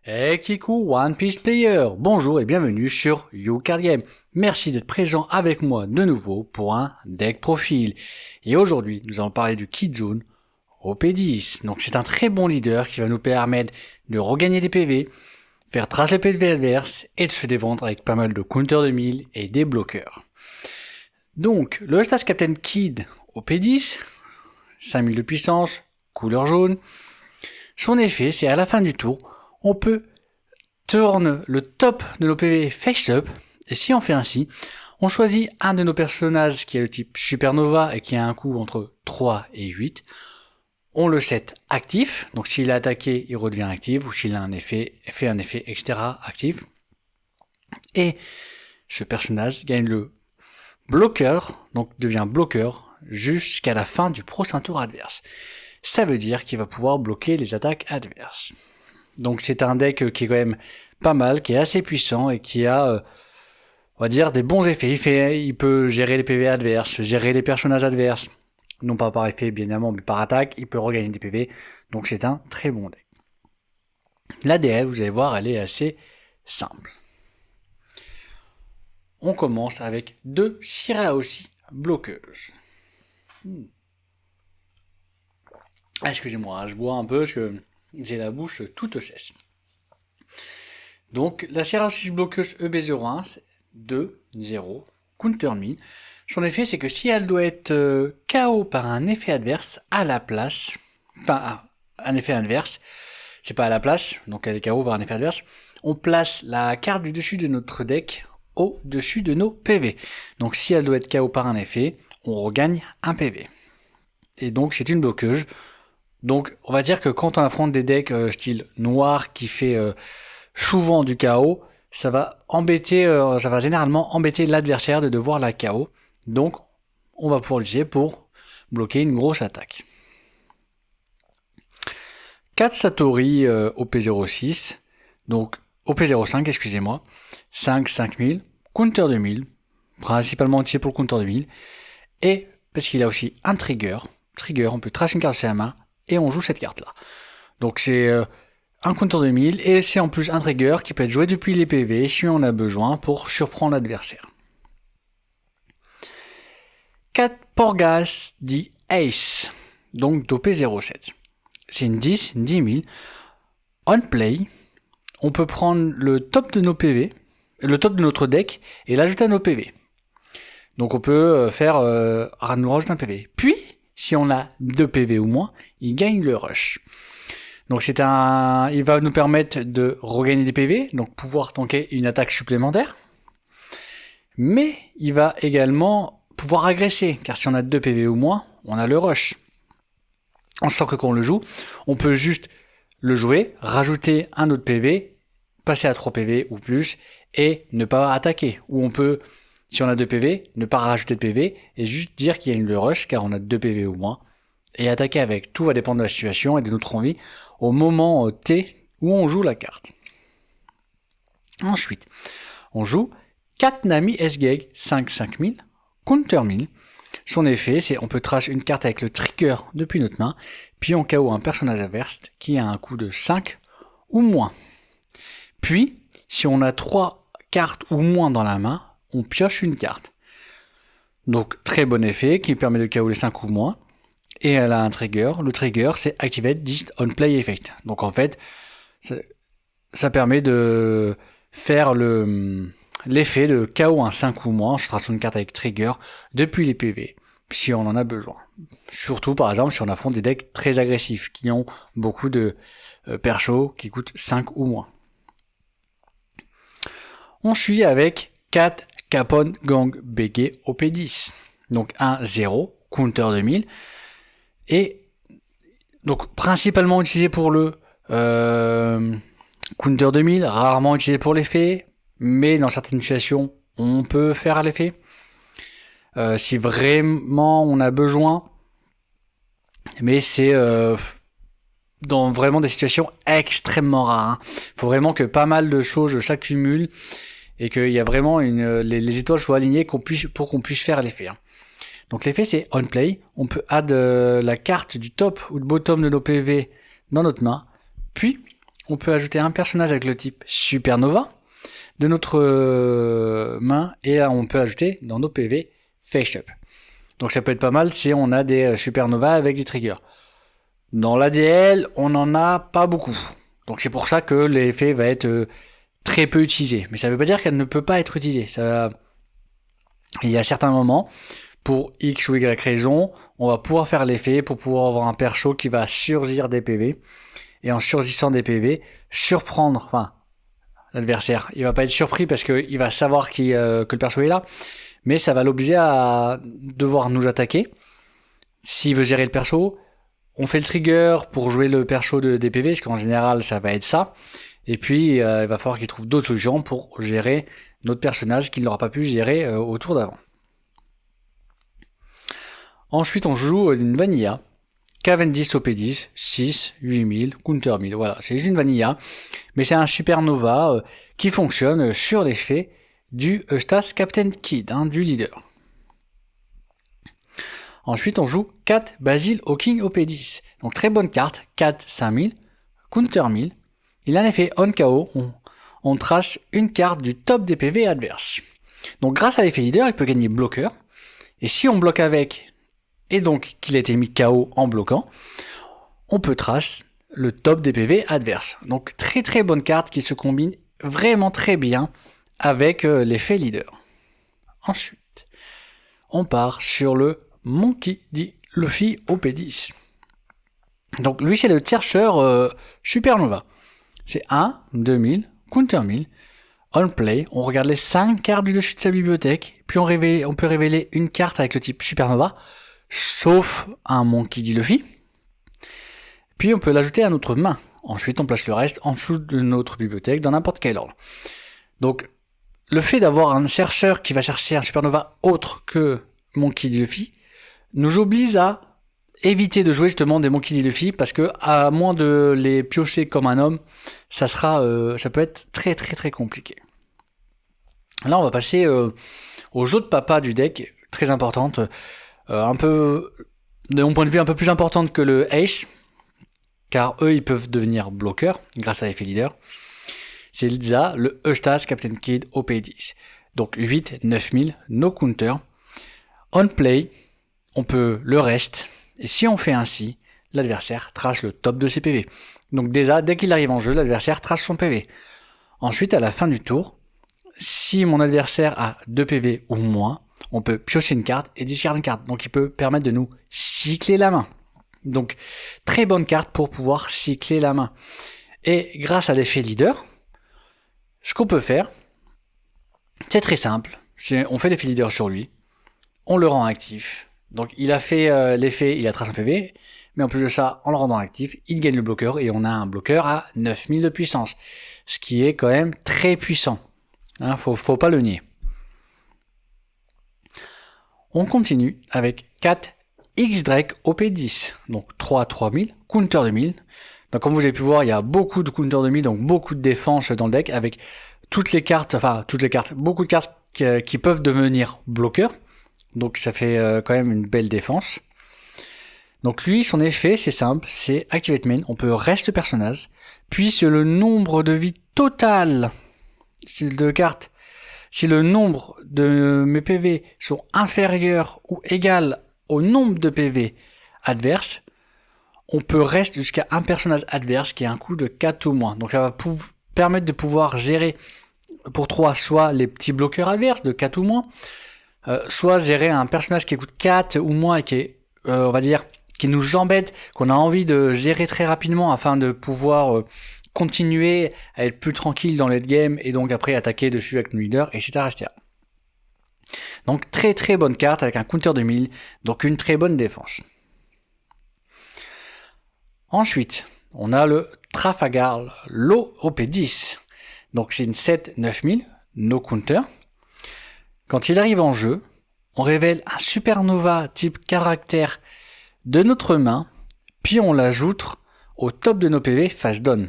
Hey Kiku, One Piece Player, bonjour et bienvenue sur YouCard Game. Merci d'être présent avec moi de nouveau pour un deck profil. Et aujourd'hui, nous allons parler du Kizune OP10. Donc c'est un très bon leader qui va nous permettre de regagner des PV, faire trace les PV adverses et de se défendre avec pas mal de counter de 1000 et des bloqueurs. Donc le Stas Captain Kid OP10, 5000 de puissance, couleur jaune. Son effet, c'est à la fin du tour, on peut tourne le top de nos PV face up, et si on fait ainsi, on choisit un de nos personnages qui a le type Supernova et qui a un coût entre 3 et 8, on le set actif, donc s'il est attaqué, il redevient actif, ou s'il a un effet, fait un effet extra actif, et ce personnage gagne le bloqueur, donc devient bloqueur jusqu'à la fin du prochain tour adverse. Ça veut dire qu'il va pouvoir bloquer les attaques adverses. Donc c'est un deck qui est quand même pas mal, qui est assez puissant et qui a, on va dire, des bons effets. Il peut gérer les PV adverses, gérer les personnages adverses. Non pas par effet, bien évidemment, mais par attaque. Il peut regagner des PV. Donc c'est un très bon deck. L'ADL, vous allez voir, elle est assez simple. On commence avec deux Shirahoshi bloqueuses. Excusez-moi, je bois un peu parce que j'ai la bouche toute sèche. Donc la Shirahoshi bloqueuse EB01, c'est 2, 0, counter 1000. Son effet, c'est que si elle doit être KO par un effet adverse à la place, enfin un effet inverse, c'est pas à la place, donc elle est KO par un effet adverse, on place la carte du dessus de notre deck au-dessus de nos PV. Donc si elle doit être KO par un effet, on regagne un PV. Et donc c'est une bloqueuse. Donc on va dire que quand on affronte des decks style noir qui fait souvent du KO, ça va généralement embêter l'adversaire de devoir la KO. Donc on va pouvoir l'utiliser pour bloquer une grosse attaque. 4 Satori OP06, donc OP05, excusez-moi, 5 5000, counter 2000, principalement utilisé pour le counter 2000, et parce qu'il a aussi un trigger, on peut tracer une carte sur la main, et on joue cette carte là. Donc c'est un counter de 1000 et c'est en plus un trigger qui peut être joué depuis les PV si on a besoin pour surprendre l'adversaire. 4 Porgas dit Ace, donc d'OP07. C'est une 10 000. On play, on peut prendre le top de nos PV, le top de notre deck et l'ajouter à nos PV. Donc on peut faire nous rajouter un PV. Puis, si on a 2 PV ou moins, il gagne le rush. Donc il va nous permettre de regagner des PV, donc pouvoir tanker une attaque supplémentaire. Mais il va également pouvoir agresser, car si on a 2 PV ou moins, on a le rush. En sachant que quand on le joue, on peut juste le jouer, rajouter un autre PV, passer à 3 PV ou plus, et ne pas attaquer. Ou on peut, si on a 2 PV, ne pas rajouter de PV, et juste dire qu'il y a le rush, car on a 2 PV ou moins, et attaquer avec. Tout va dépendre de la situation et de notre envie au moment T où on joue la carte. Ensuite, on joue 4 Nami S-Gag 5000, counter 1000. Son effet, c'est on peut tracer une carte avec le trigger depuis notre main, puis on KO un personnage adverse qui a un coût de 5 ou moins. Puis, si on a 3 cartes ou moins dans la main, on pioche une carte. Donc très bon effet qui permet de KO les 5 ou moins. Et elle a un trigger. Le trigger, c'est Activate this on play effect. Donc en fait, ça permet de faire l'effet de KO un 5 ou moins en traçant une carte avec trigger depuis les PV, si on en a besoin. Surtout par exemple si on affronte des decks très agressifs, qui ont beaucoup de persos qui coûtent 5 ou moins. On suit avec 4 Capone Gang BG OP10. Donc 1 0, counter 2000. Et donc principalement utilisé pour le counter 2000, rarement utilisé pour l'effet, mais dans certaines situations on peut faire l'effet. Si vraiment on a besoin, mais c'est dans vraiment des situations extrêmement rares. Il faut vraiment que pas mal de choses s'accumulent et qu'il y a vraiment les étoiles soient alignées pour qu'on puisse faire l'effet. Donc l'effet c'est on play, on peut add la carte du top ou du bottom de nos PV dans notre main, puis on peut ajouter un personnage avec le type Supernova de notre main, et là on peut ajouter dans nos PV Face Up. Donc ça peut être pas mal si on a des Supernova avec des triggers. Dans l'ADL, on n'en a pas beaucoup. Donc c'est pour ça que l'effet va être très peu utilisé. Mais ça ne veut pas dire qu'elle ne peut pas être utilisée. Il y a certains moments, pour X ou Y raison, on va pouvoir faire l'effet pour pouvoir avoir un perso qui va surgir des PV. Et en surgissant des PV, surprendre l'adversaire. Il va pas être surpris parce qu'il va savoir que le perso est là. Mais ça va l'obliger à devoir nous attaquer. S'il veut gérer le perso, on fait le trigger pour jouer le perso des PV, parce qu'en général ça va être ça. Et puis il va falloir qu'il trouve d'autres solutions pour gérer notre personnage qu'il n'aura pas pu gérer au tour d'avant. Ensuite on joue une Vanilla. Cavendish OP10, 6, 8000, Counter 1000. Voilà, c'est juste une Vanilla. Mais c'est un Supernova qui fonctionne sur l'effet du Eustace Captain Kidd, du leader. Ensuite, on joue 4 Basil Hawking OP10. Donc très bonne carte, 4 5000, Counter 1000. Il a un effet on KO, on trace une carte du top des PV adverse. Donc grâce à l'effet leader, il peut gagner bloqueur. Et si on bloque avec, et donc qu'il a été mis KO en bloquant, on peut trace le top des PV adverse. Donc très très bonne carte qui se combine vraiment très bien avec l'effet leader. Ensuite, on part sur le Monkey D. Luffy OP10. Donc lui c'est le chercheur Supernova. C'est 1, 2000, Counter 1000. On play, on regarde les 5 cartes du dessus de sa bibliothèque, puis on peut révéler une carte avec le type Supernova, sauf un Monkey D. Luffy. Puis on peut l'ajouter à notre main. Ensuite on place le reste en dessous de notre bibliothèque dans n'importe quel ordre. Donc le fait d'avoir un chercheur qui va chercher un Supernova autre que Monkey D. Luffy nous oblige à éviter de jouer justement des Monkey D. Luffy, parce que à moins de les piocher comme un homme, ça peut être très très très compliqué. Là on va passer au jeu de papa du deck, très importante, un peu de mon point de vue un peu plus importante que le Ace, car eux ils peuvent devenir bloqueurs grâce à l'effet leader. C'est Liza, le Eustace Captain Kidd OP10. Donc 8, 9000, no counter. On play, on peut le reste, et si on fait ainsi, l'adversaire trace le top de ses PV. Donc déjà, dès qu'il arrive en jeu, l'adversaire trace son PV. Ensuite, à la fin du tour, si mon adversaire a 2 PV ou moins, on peut piocher une carte et discarder une carte. Donc il peut permettre de nous cycler la main. Donc très bonne carte pour pouvoir cycler la main. Et grâce à l'effet leader, ce qu'on peut faire, c'est très simple. On fait l'effet leader sur lui, on le rend actif. Donc il a fait l'effet, il a tracé un PV, mais en plus de ça, en le rendant actif, il gagne le bloqueur, et on a un bloqueur à 9000 de puissance. Ce qui est quand même très puissant. Faut pas le nier. On continue avec 4 X-Drake OP10. Donc 3 3000, Counter 2000. Donc comme vous avez pu voir, il y a beaucoup de Counter 2000, donc beaucoup de défense dans le deck, avec beaucoup de cartes qui peuvent devenir bloqueurs. Donc ça fait quand même une belle défense. Donc lui, son effet, c'est simple, c'est Activate Main. On peut reste personnage, puis c'est le nombre de vie total de cartes. Si le nombre de mes PV sont inférieurs ou égal au nombre de PV adverses, on peut reste jusqu'à un personnage adverse qui a un coût de 4 ou moins. Donc ça va permettre de pouvoir gérer pour 3 soit les petits bloqueurs adverses de 4 ou moins, soit gérer un personnage qui coûte 4 ou moins et qui est, on va dire, qui nous embête, qu'on a envie de gérer très rapidement afin de pouvoir continuer à être plus tranquille dans le game et donc après attaquer dessus avec nos leaders, etc., etc. Donc très très bonne carte avec un counter de 1000, donc une très bonne défense. Ensuite, on a le Trafalgar Law OP10. Donc c'est une 7 9000, no counter. Quand il arrive en jeu, on révèle un Supernova type caractère de notre main, puis on l'ajoute au top de nos PV face down.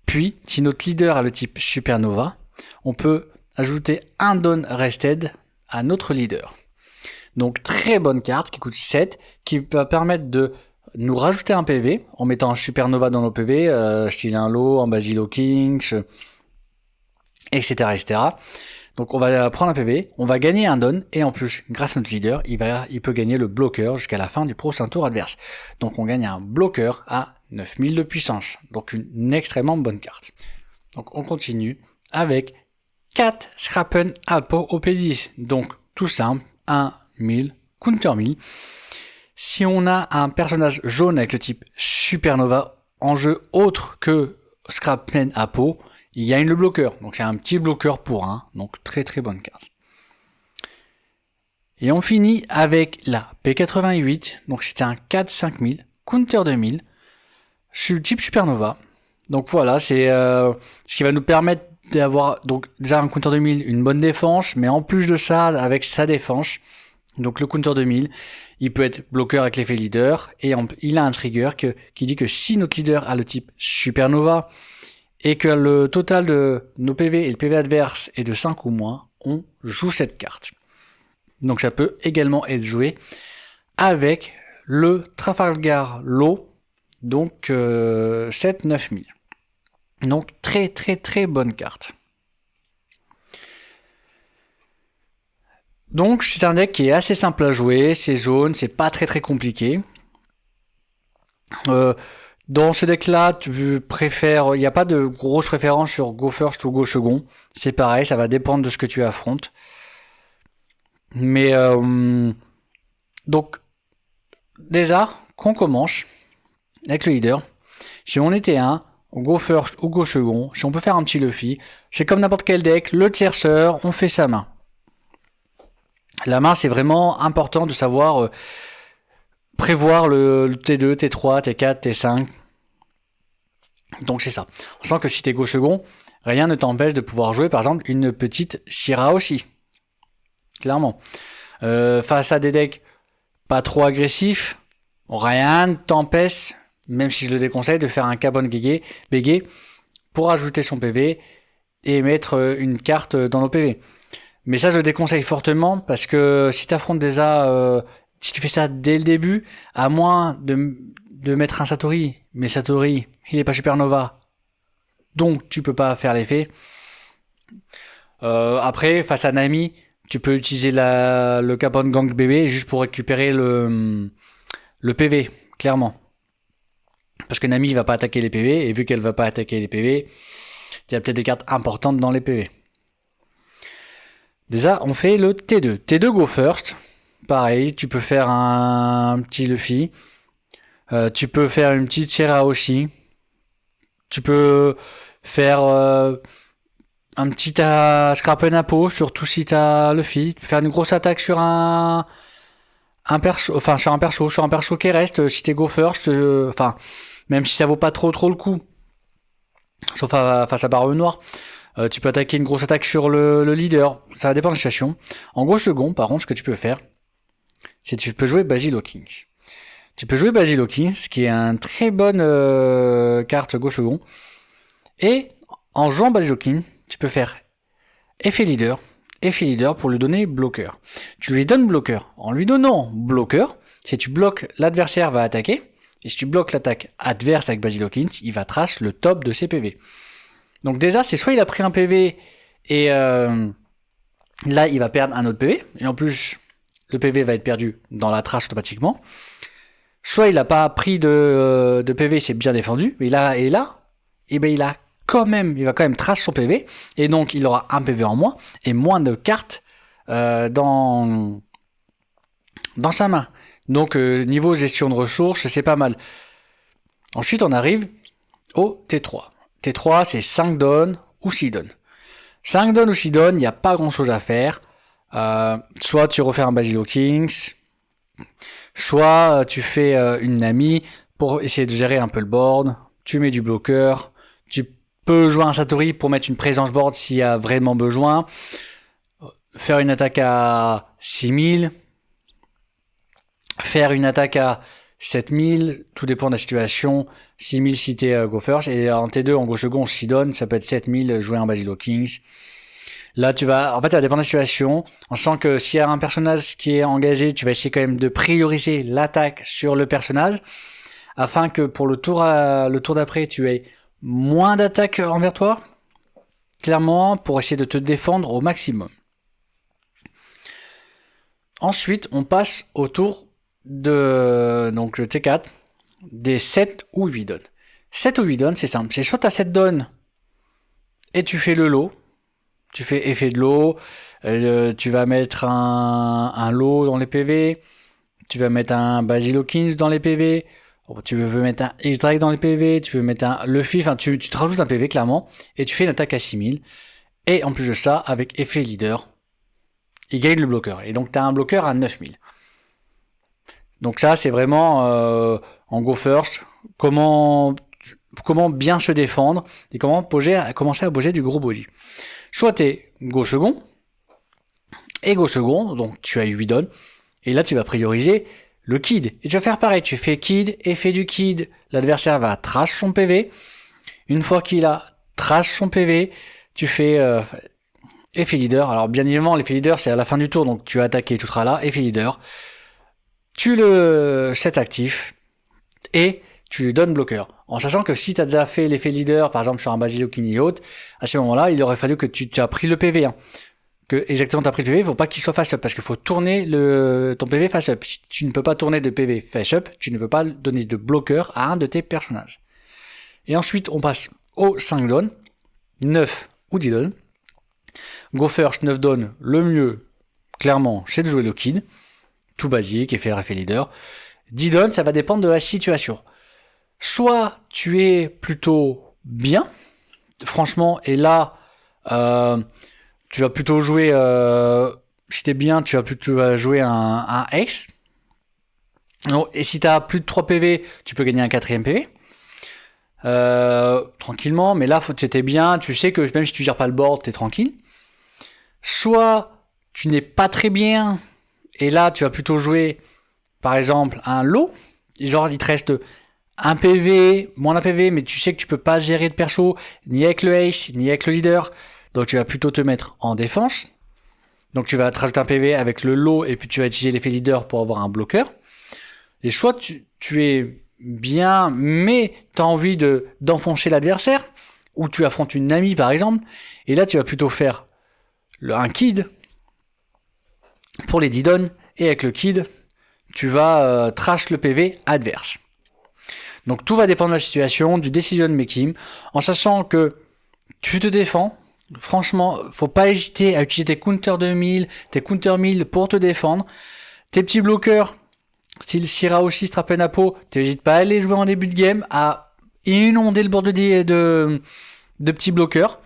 Puis, si notre leader a le type Supernova, on peut ajouter un down rested à notre leader. Donc très bonne carte qui coûte 7, qui va permettre de nous rajouter un PV en mettant un Supernova dans nos PV, style un lot, un Basilo Kings, etc., etc. Donc on va prendre un PV, on va gagner un don, et en plus, grâce à notre leader, il peut gagner le bloqueur jusqu'à la fin du prochain tour adverse. Donc on gagne un bloqueur à 9000 de puissance. Donc une extrêmement bonne carte. Donc on continue avec 4 Scrapen Apo au P10. Donc tout simple, 1, 1000, counter 1000. Si on a un personnage jaune avec le type Supernova en jeu autre que Scrapen Apo, il gagne le bloqueur. Donc c'est un petit bloqueur pour 1. Donc très très bonne carte. Et on finit avec la P88. Donc c'était un 4 5000, counter 2000, type Supernova. Donc voilà, c'est ce qui va nous permettre d'avoir donc déjà un counter 2000, une bonne défense, mais en plus de ça, avec sa défense, donc le counter 2000, il peut être bloqueur avec l'effet leader, et il a un trigger qui dit que si notre leader a le type Supernova, et que le total de nos PV et le PV adverse est de 5 ou moins, on joue cette carte. Donc ça peut également être joué avec le Trafalgar Law, donc 7-9000. Donc très très très bonne carte. Donc c'est un deck qui est assez simple à jouer, c'est jaune, c'est pas très très compliqué. Dans ce deck là, tu préfères, il n'y a pas de grosse préférence sur go first ou go second. C'est pareil, ça va dépendre de ce que tu affrontes. Mais donc déjà qu'on commence avec le leader, si on était un go first ou go second, si on peut faire un petit Luffy, c'est comme n'importe quel deck, le tierceur, on fait sa main. La main, c'est vraiment important de savoir prévoir le T2, T3, T4, T5. Donc c'est ça. On sent que si t'es go second, rien ne t'empêche de pouvoir jouer par exemple une petite Shira aussi. Clairement. Face à des decks pas trop agressifs, rien ne t'empêche, même si je le déconseille, de faire un Carbon Bégué pour ajouter son PV et mettre une carte dans nos PV. Mais ça, je le déconseille fortement parce que si tu affrontes déjà, si tu fais ça dès le début, à moins de mettre un Satori, mais Satori, il est pas Supernova, donc tu peux pas faire l'effet. Après, face à Nami, tu peux utiliser le Carbon Gang bébé juste pour récupérer le PV, clairement. Parce que Nami va pas attaquer les PV, et vu qu'elle va pas attaquer les PV, il y a peut-être des cartes importantes dans les PV. Déjà, on fait le T2. T2 go first. Pareil, tu peux faire un petit Luffy. Tu peux faire une petite Shira aussi. Tu peux faire un petit Scrapen Apo, surtout si t'as Luffy. Tu peux faire une grosse attaque sur un perso, sur un perso qui reste, si t'es go first, même si ça vaut pas trop le coup. Sauf face à Barbe Noire. Tu peux attaquer une grosse attaque sur le leader, ça va dépendre de la situation. En gros second, par contre, ce que tu peux faire, c'est que tu peux jouer Basilo Kings. Tu peux jouer Basilo Kings, qui est une très bonne carte go second. Et en jouant Basilo King, tu peux faire effet leader pour lui donner bloqueur. Tu lui donnes bloqueur. En lui donnant bloqueur, si tu bloques, l'adversaire va attaquer. Et si tu bloques l'attaque adverse avec Basilo Kings, il va trash le top de ses PV. Donc déjà, c'est soit il a pris un PV et là, il va perdre un autre PV. Et en plus, le PV va être perdu dans la trash automatiquement. Soit il n'a pas pris de PV, c'est bien défendu. Mais il va quand même trash son PV. Et donc, il aura un PV en moins et moins de cartes dans sa main. Donc, niveau gestion de ressources, c'est pas mal. Ensuite, on arrive au T3. T3, c'est 5 dons ou 6 dons. 5 dons ou 6 dons, il n'y a pas grand chose à faire. Soit tu refais un Basilo Kings, soit tu fais une Nami pour essayer de gérer un peu le board. Tu mets du bloqueur. Tu peux jouer un Satori pour mettre une présence board s'il y a vraiment besoin. Faire une attaque à 6000. Faire une attaque à 7000, tout dépend de la situation. 6000 si t'es go first, et en T2 en go second, si donne, ça peut être 7000, jouer un Basilo Kings. Là, ça va dépendre de la situation. On sent que s'il y a un personnage qui est engagé, tu vas essayer quand même de prioriser l'attaque sur le personnage. afin que pour le tour d'après, tu aies moins d'attaques envers toi. Clairement, pour essayer de te défendre au maximum. Ensuite, on passe au tour de donc le T4 des 7 ou 8 donnes. 7 ou 8 donnes, c'est simple. C'est soit tu as 7 donnes et tu fais le lot. Tu fais effet de lot. Tu vas mettre un lot dans les PV. Tu vas mettre un Basilokins dans les PV. Tu veux mettre un X-Drake dans les PV. Tu veux mettre un Luffy. Enfin, tu te rajoutes un PV clairement. Et tu fais une attaque à 6000. Et en plus de ça, avec effet leader, il gagne le bloqueur. Et donc, tu as un bloqueur à 9000. Donc ça, c'est vraiment en go first. Comment bien se défendre et comment commencer à bouger du gros body. Soit t'es go second, et go second, donc tu as 8 donnes, et là tu vas prioriser le kid. Et tu vas faire pareil, tu fais kid, effet du kid, l'adversaire va trash son PV. Une fois qu'il a trash son PV, tu fais effet leader. Alors bien évidemment, l'effet leader c'est à la fin du tour, donc tu as attaqué, tout sera là, effet leader. Tu le set actif, et tu lui donnes bloqueur. En sachant que si tu as déjà fait l'effet leader, par exemple sur un Basilokini haute, à ce moment-là, il aurait fallu que tu as pris le PV. Hein. Que exactement tu as pris le PV, il ne faut pas qu'il soit face up, parce qu'il faut tourner ton PV face up. Si tu ne peux pas tourner de PV face up, tu ne peux pas donner de bloqueur à un de tes personnages. Et ensuite, on passe aux 5 donnes, 9 ou 10 donnes. Go first, 9 donnes, le mieux, clairement, c'est de jouer le kid. Tout basique, effet leader. 10 donnes, ça va dépendre de la situation. Soit tu es plutôt bien, franchement, et là, tu vas plutôt jouer, si t'es bien, tu vas jouer un Ace. Et si tu as plus de 3 PV, tu peux gagner un 4ème PV. Tranquillement, mais là, tu étais bien, tu sais que même si tu gères pas le board, tu es tranquille. Soit tu n'es pas très bien, et là, tu vas plutôt jouer, par exemple, un lot. Genre, il te reste un PV, moins d'un PV, mais tu sais que tu peux pas gérer de perso, ni avec le Ace, ni avec le leader. Donc, tu vas plutôt te mettre en défense. Donc, tu vas te rajouter un PV avec le lot, et puis tu vas utiliser l'effet leader pour avoir un bloqueur. Et soit tu es bien, mais tu as envie d'enfoncer l'adversaire, ou tu affrontes une amie, par exemple. Et là, tu vas plutôt faire un kid pour les 10 donnes, et avec le kid, tu vas trash le PV adverse. Donc tout va dépendre de la situation, du decision making, en sachant que tu te défends. Franchement, faut pas hésiter à utiliser tes counters de 1000, tes counters 1000 pour te défendre. Tes petits bloqueurs, style Syrah aussi, Strapenapo, t'hésites pas à aller jouer en début de game, à inonder le board de petits bloqueurs.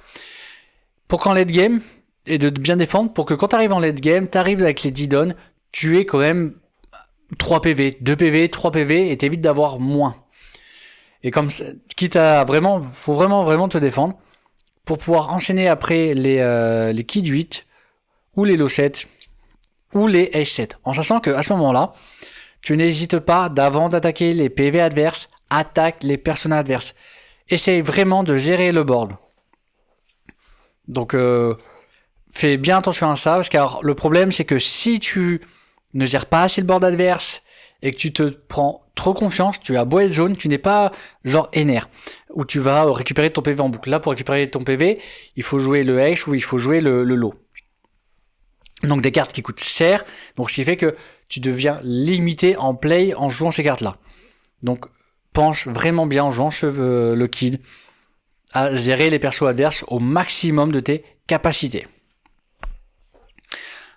Pour qu'en late game, et de bien défendre, pour que quand tu arrives en late game, tu arrives avec les 10 donnes, tu es quand même 3 PV, 2 PV, 3 PV, et t'évites d'avoir moins. Et comme quitte à vraiment, faut vraiment te défendre, pour pouvoir enchaîner après les Kid 8, ou les Low 7, ou les Ace 7. En sachant que à ce moment-là, tu n'hésites pas d'avant d'attaquer les PV adverses, attaque les personnages adverses. Essaye vraiment de gérer le board. Donc, fais bien attention à ça, parce que alors, le problème c'est que si tu ne gères pas assez le board adverse et que tu te prends trop confiance, tu as beau être jaune, tu n'es pas genre NR, où tu vas récupérer ton PV en boucle. Là, pour récupérer ton PV, il faut jouer le H ou il faut jouer le lot. Donc des cartes qui coûtent cher, donc ce qui fait que tu deviens limité en play en jouant ces cartes-là. Donc penche vraiment bien en jouant le kid à gérer les persos adverses au maximum de tes capacités.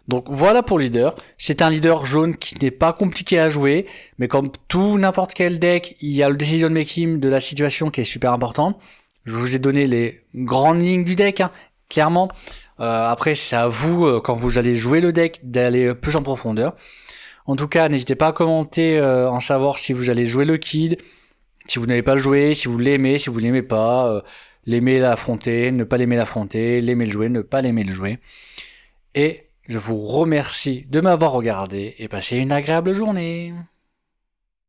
Donc voilà pour le leader. C'est un leader jaune qui n'est pas compliqué à jouer, mais comme tout n'importe quel deck, il y a le decision making de la situation qui est super important. Je vous ai donné les grandes lignes du deck, hein, clairement. Après, c'est à vous, quand vous allez jouer le deck, d'aller plus en profondeur. En tout cas, n'hésitez pas à commenter, en savoir si vous allez jouer le kid, si vous n'avez pas le joué, si vous l'aimez, si vous l'aimez pas, l'aimer l'affronter, ne pas l'aimer l'affronter, l'aimer le jouer, ne pas l'aimer le jouer. Et je vous remercie de m'avoir regardé et passez une agréable journée.